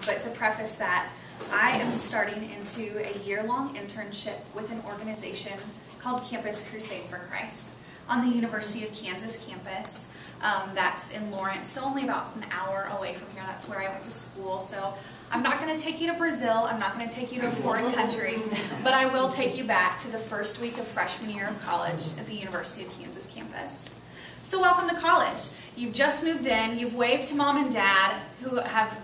but to preface that, I am starting into a year-long internship with an organization called Campus Crusade for Christ on the University of Kansas campus. That's in Lawrence, so only about an hour away from here. That's where I went to school. So I'm not going to take you to Brazil. I'm not going to take you to a foreign country, but I will take you back to the first week of freshman year of college at the University of Kansas campus. So welcome to college. You've just moved in. You've waved to mom and dad, who have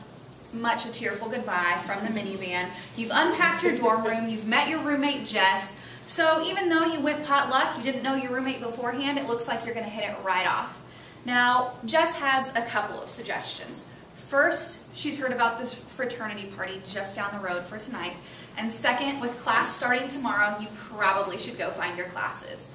much a tearful goodbye from the minivan. You've unpacked your dorm room. You've met your roommate, Jess. So even though you went potluck, you didn't know your roommate beforehand, it looks like you're going to hit it right off. Now, Jess has a couple of suggestions. First, she's heard about this fraternity party just down the road for tonight. And second, with class starting tomorrow, you probably should go find your classes.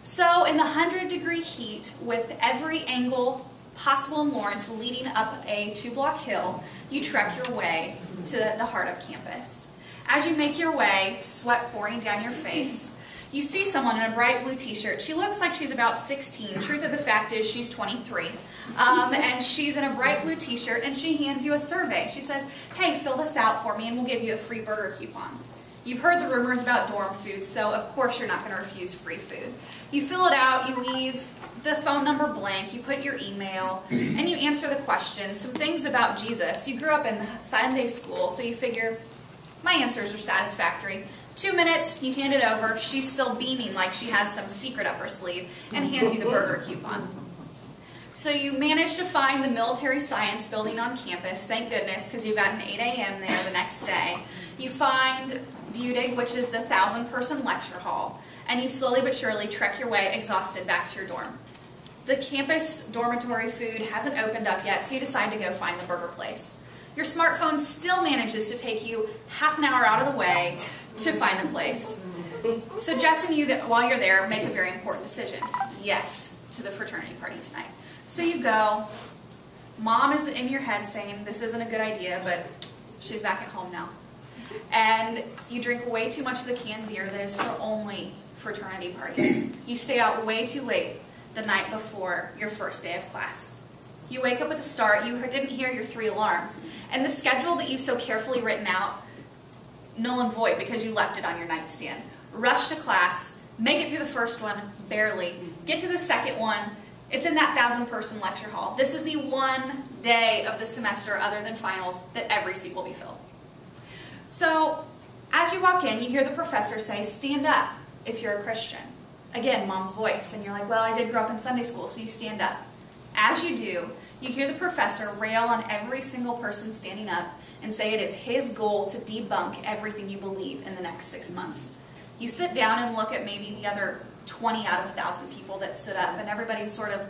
So in the 100-degree heat, with every angle possible in Lawrence leading up a 2-block hill, you trek your way to the heart of campus. As you make your way, sweat pouring down your face, you see someone in a bright blue t-shirt. She looks like she's about 16. Truth of the fact is she's 23. And she's in a bright blue t-shirt, and she hands you a survey. She says, hey, fill this out for me and we'll give you a free burger coupon. You've heard the rumors about dorm food, so of course you're not going to refuse free food. You fill it out, you leave the phone number blank, you put your email, and you answer the question. Some things about Jesus. You grew up in Sunday school, so you figure, my answers are satisfactory. 2 minutes, you hand it over. She's still beaming like she has some secret up her sleeve and hands you the burger coupon. So you manage to find the military science building on campus, thank goodness, because you've got an 8 a.m. there the next day. You find Budig, which is the 1,000-person lecture hall, and you slowly but surely trek your way exhausted back to your dorm. The campus dormitory food hasn't opened up yet, so you decide to go find the burger place. Your smartphone still manages to take you half an hour out of the way to find the place. So Jess and you, while you're there, make a very important decision. Yes, to the fraternity party tonight. So you go. Mom is in your head saying, this isn't a good idea, but she's back at home now. And you drink way too much of the canned beer that is for only fraternity parties. You stay out way too late the night before your first day of class. You wake up at the start, you didn't hear your 3 alarms, and the schedule that you've so carefully written out, null and void because you left it on your nightstand. Rush to class, make it through the first one, barely. Get to the second one, it's in that 1,000-person lecture hall. This is the one day of the semester, other than finals, that every seat will be filled. So, as you walk in, you hear the professor say, stand up if you're a Christian. Again, mom's voice, and you're like, well, I did grow up in Sunday school, so you stand up. As you do, you hear the professor rail on every single person standing up and say it is his goal to debunk everything you believe in the next 6 months. You sit down and look at maybe the other 20 out of 1,000 people that stood up, and everybody's sort of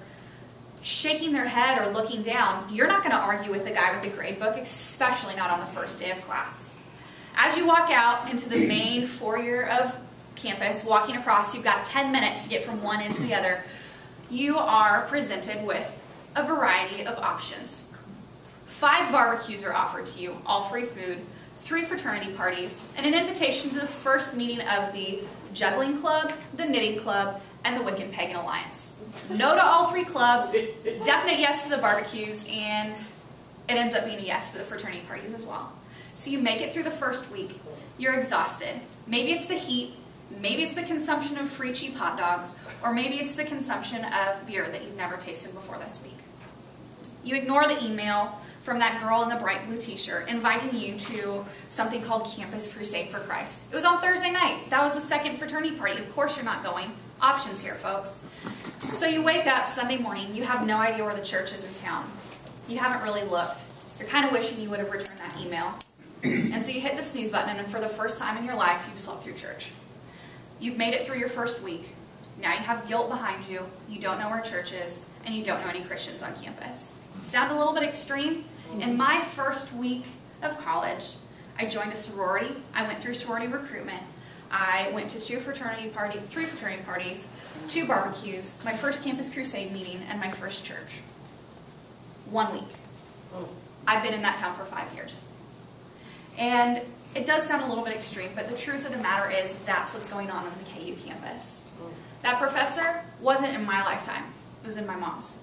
shaking their head or looking down. You're not going to argue with the guy with the grade book, especially not on the first day of class. As you walk out into the main foyer of campus, walking across, you've got 10 minutes to get from one end to the other. You are presented with a variety of options. 5 barbecues are offered to you, all free food, 3 fraternity parties, and an invitation to the first meeting of the Juggling Club, the Knitting Club, and the Wiccan Pagan Alliance. No to all 3 clubs, definite yes to the barbecues, and it ends up being a yes to the fraternity parties as well. So you make it through the first week. You're exhausted. Maybe it's the heat, maybe it's the consumption of free cheap hot dogs, or maybe it's the consumption of beer that you've never tasted before this week. You ignore the email from that girl in the bright blue t-shirt inviting you to something called Campus Crusade for Christ. It was on Thursday night. That was the second fraternity party. Of course you're not going. Options here, folks. So you wake up Sunday morning. You have no idea where the church is in town. You haven't really looked. You're kind of wishing you would have returned that email. And so you hit the snooze button, and for the first time in your life, you've slept through church. You've made it through your first week. Now you have guilt behind you. You don't know where church is, and you don't know any Christians on campus. Sound a little bit extreme? In my first week of college, I joined a sorority. I went through sorority recruitment. I went to 3 fraternity parties, 2 barbecues, my first Campus Crusade meeting, and my first church. 1 week. I've been in that town for 5 years. And it does sound a little bit extreme, but the truth of the matter is that's what's going on the KU campus. That professor wasn't in my lifetime. It was in my mom's.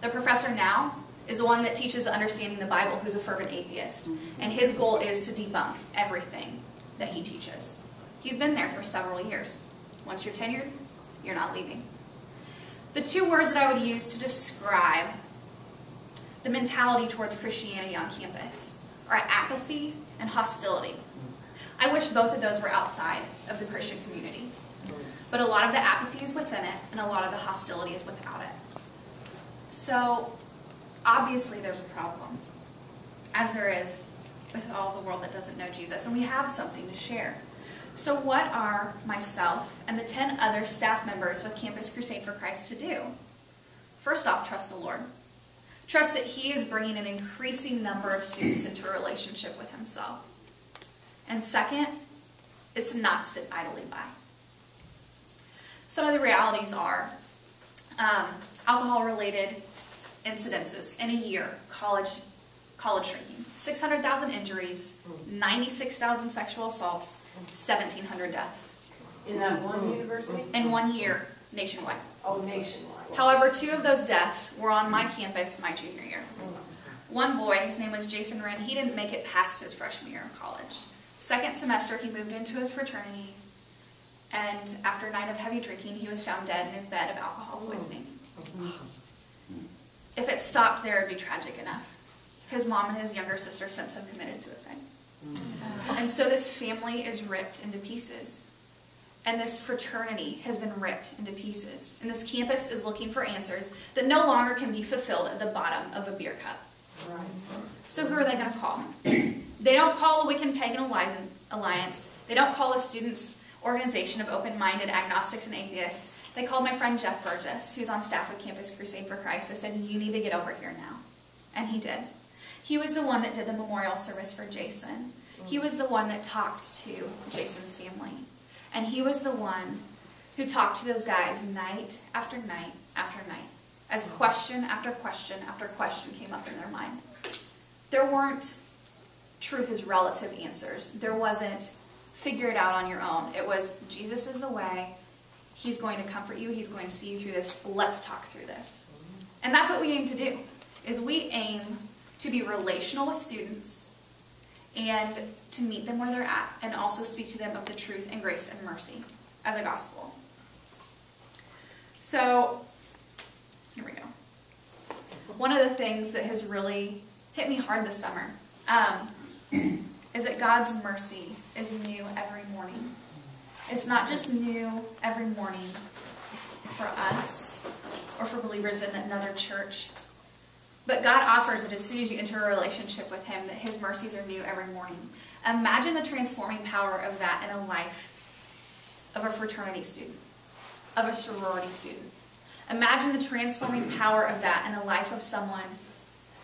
The professor now is the one that teaches Understanding the Bible, who's a fervent atheist. And his goal is to debunk everything that he teaches. He's been there for several years. Once you're tenured, you're not leaving. The two words that I would use to describe the mentality towards Christianity on campus are apathy and hostility. I wish both of those were outside of the Christian community. But a lot of the apathy is within it, and a lot of the hostility is without it. So, obviously there's a problem, as there is with all the world that doesn't know Jesus, and we have something to share. So what are myself and the 10 other staff members with Campus Crusade for Christ to do? First off, trust the Lord. Trust that He is bringing an increasing number of students into a relationship with Himself. And second, is to not sit idly by. Some of the realities are alcohol-related incidences in a year, college drinking, 600,000 injuries, 96,000 sexual assaults, 1,700 deaths. In that one university? In 1 year, nationwide. Oh, nationwide. However, 2 of those deaths were on my campus my junior year. One boy, his name was Jason Wren, he didn't make it past his freshman year of college. Second semester, he moved into his fraternity, and after a night of heavy drinking, he was found dead in his bed of alcohol poisoning. If it stopped there, it would be tragic enough. His mom and his younger sister since have committed suicide. And so this family is ripped into pieces. And this fraternity has been ripped into pieces. And this campus is looking for answers that no longer can be fulfilled at the bottom of a beer cup. So who are they going to call? They don't call a Wiccan Pagan Alliance. They don't call a students' organization of open-minded agnostics and atheists. They called my friend Jeff Burgess, who's on staff with Campus Crusade for Christ. They said, you need to get over here now. And he did. He was the one that did the memorial service for Jason. He was the one that talked to Jason's family. And he was the one who talked to those guys night after night after night, as question after question after question came up in their mind. There weren't truth is relative answers. There wasn't figure it out on your own. It was Jesus is the way. He's going to comfort you. He's going to see you through this. Let's talk through this. And that's what we aim to do, is we aim to be relational with students and to meet them where they're at and also speak to them of the truth and grace and mercy of the gospel. So, here we go. One of the things that has really hit me hard this summer is that God's mercy is new every morning. It's not just new every morning for us or for believers in another church, but God offers it as soon as you enter a relationship with Him, that His mercies are new every morning. Imagine the transforming power of that in a life of a fraternity student, of a sorority student. Imagine the transforming power of that in a life of someone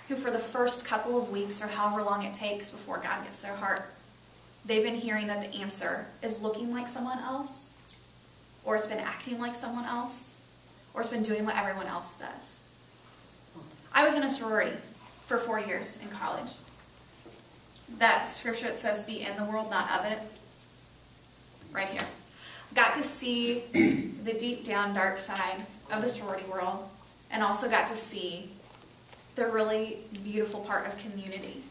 who for the first couple of weeks or however long it takes before God gets their heart, they've been hearing that the answer is looking like someone else, or it's been acting like someone else, or it's been doing what everyone else does. I was in a sorority for 4 years in college. That scripture that says, be in the world, not of it, right here. Got to see the deep down dark side of the sorority world, and also got to see the really beautiful part of community.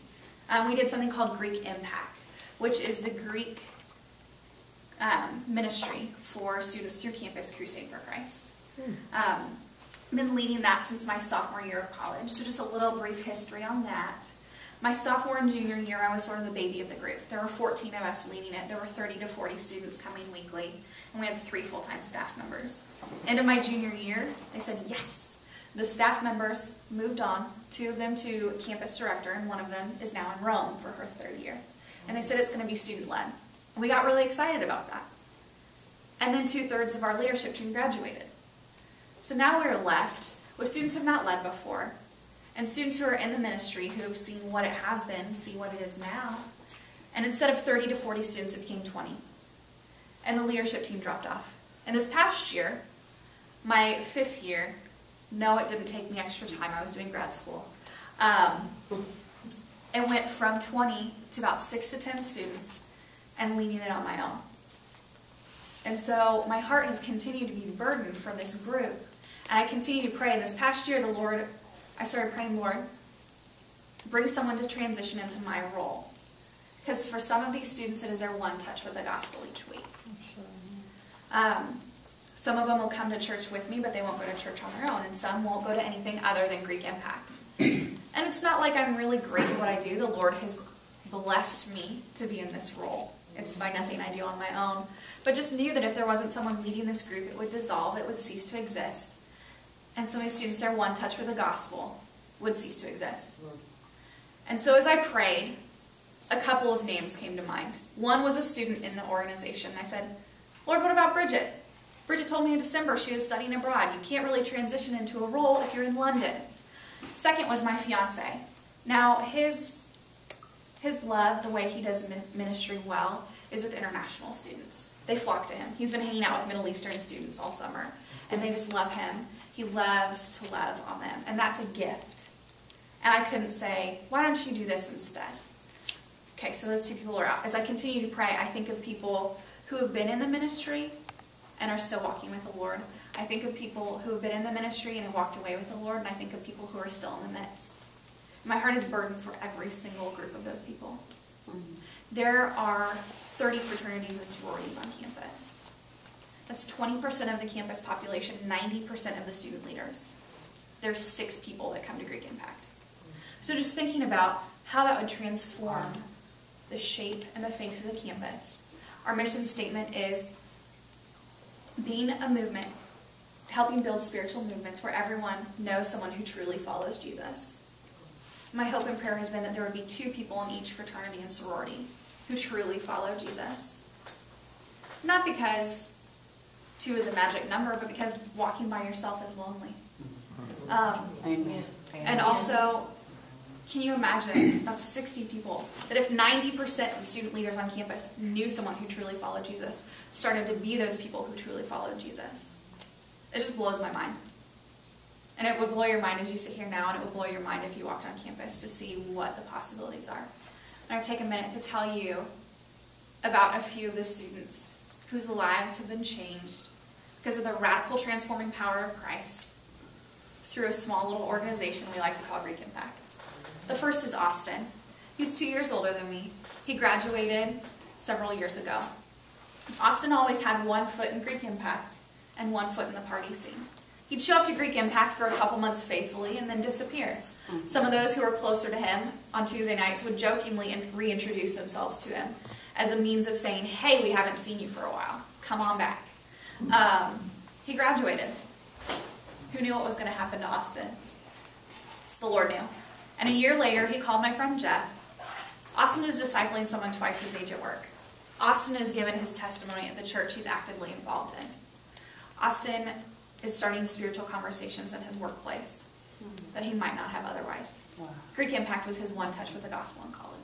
We did something called Greek Impact, which is the Greek ministry for students through Campus Crusade for Christ. Been leading that since my sophomore year of college. So just a little brief history on that. My sophomore and junior year, I was sort of the baby of the group. There were 14 of us leading it. There were 30 to 40 students coming weekly, and we had 3 full-time staff members. End of my junior year, they said, yes. The staff members moved on, 2 of them to campus director, and 1 of them is now in Rome for her 3rd year. And they said it's going to be student-led. And we got really excited about that. And then 2/3 of our leadership team graduated. So now we're left with students who have not led before, and students who are in the ministry who have seen what it has been, see what it is now. And instead of 30 to 40 students, it became 20. And the leadership team dropped off. And this past year, my 5th year, no, it didn't take me extra time. I was doing grad school. It went from 20 to about 6 to 10 students and leading it on my own. And so my heart has continued to be burdened for this group. And I continue to pray. And this past year, I started praying, Lord, bring someone to transition into my role. Because for some of these students, it is their one touch with the gospel each week. Some of them will come to church with me, but they won't go to church on their own, and some won't go to anything other than Greek Impact. And it's not like I'm really great at what I do. The Lord has blessed me to be in this role. It's by nothing I do on my own. But just knew that if there wasn't someone leading this group, it would dissolve, it would cease to exist. And so my students, their one touch with the gospel would cease to exist. And so as I prayed, a couple of names came to mind. One was a student in the organization. I said, Lord, what about Bridget? Bridget told me in December she was studying abroad. You can't really transition into a role if you're in London. Second was my fiance. Now, his love, the way he does ministry well, is with international students. They flock to him. He's been hanging out with Middle Eastern students all summer, and they just love him. He loves to love on them, and that's a gift. And I couldn't say, why don't you do this instead? Okay, so those two people are out. As I continue to pray, I think of people who have been in the ministry and are still walking with the Lord. I think of people who have been in the ministry and have walked away with the Lord, and I think of people who are still in the midst. My heart is burdened for every single group of those people. There are 30 fraternities and sororities on campus. That's 20% of the campus population, 90% of the student leaders. There's 6 people that come to Greek Impact. So just thinking about how that would transform the shape and the face of the campus. Our mission statement is being a movement, helping build spiritual movements where everyone knows someone who truly follows Jesus. My hope and prayer has been that there would be 2 people in each fraternity and sorority who truly follow Jesus. Not because 2 is a magic number, but because walking by yourself is lonely. Amen. And also, can you imagine, that's 60 people, that if 90% of the student leaders on campus knew someone who truly followed Jesus, started to be those people who truly followed Jesus. It just blows my mind. And it would blow your mind as you sit here now, and it would blow your mind if you walked on campus to see what the possibilities are. And I would take a minute to tell you about a few of the students whose lives have been changed because of the radical transforming power of Christ through a small little organization we like to call Greek Impact. The first is Austin. He's 2 years older than me. He graduated several years ago. Austin always had 1 foot in Greek Impact and 1 foot in the party scene. He'd show up to Greek Impact for a couple months faithfully and then disappear. Some of those who were closer to him on Tuesday nights would jokingly reintroduce themselves to him as a means of saying, hey, we haven't seen you for a while. Come on back. He graduated. Who knew what was going to happen to Austin? The Lord knew. And a year later, he called my friend Jeff. Austin is discipling someone twice his age at work. Austin has given his testimony at the church he's actively involved in. Austin is starting spiritual conversations in his workplace that he might not have otherwise. Wow. Greek Impact was his one touch with the gospel in college.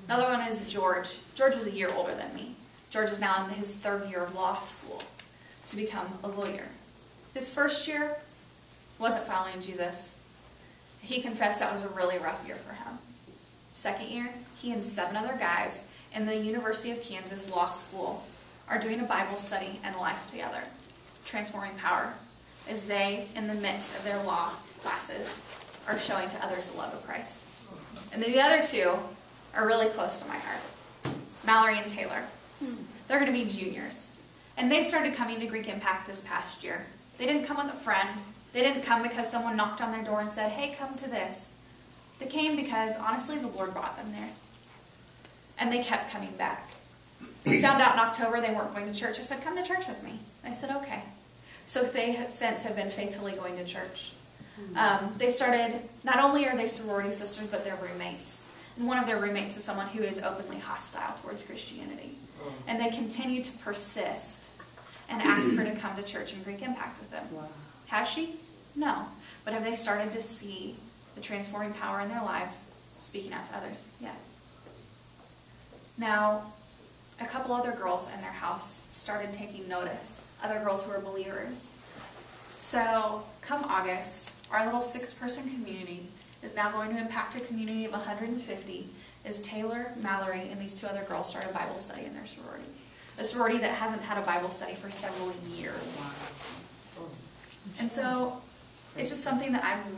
Another one is George. George was a year older than me. George is now in his 3rd year of law school to become a lawyer. His first year wasn't following Jesus. He confessed that was a really rough year for him. Second year, he and 7 other guys in the University of Kansas Law School are doing a Bible study and life together, transforming power, as they, in the midst of their law classes, are showing to others the love of Christ. And then the other 2 are really close to my heart, Mallory and Taylor. They're going to be juniors. And they started coming to Greek Impact this past year. They didn't come with a friend. They didn't come because someone knocked on their door and said, hey, come to this. They came because, honestly, the Lord brought them there. And they kept coming back. We found out in October they weren't going to church. I said, come to church with me. They said, okay. So they since have been faithfully going to church. They started, not only are they sorority sisters, but they're roommates. And one of their roommates is someone who is openly hostile towards Christianity. And they continue to persist and ask her to come to church and Greek Impact with them. Wow. Has she? No. But have they started to see the transforming power in their lives, speaking out to others? Yes. Now, a couple other girls in their house started taking notice, other girls who are believers. So, come August, our little 6-person community is now going to impact a community of 150 as Taylor, Mallory, and these 2 other girls start a Bible study in their sorority. A sorority that hasn't had a Bible study for several years. And so, it's just something that I'm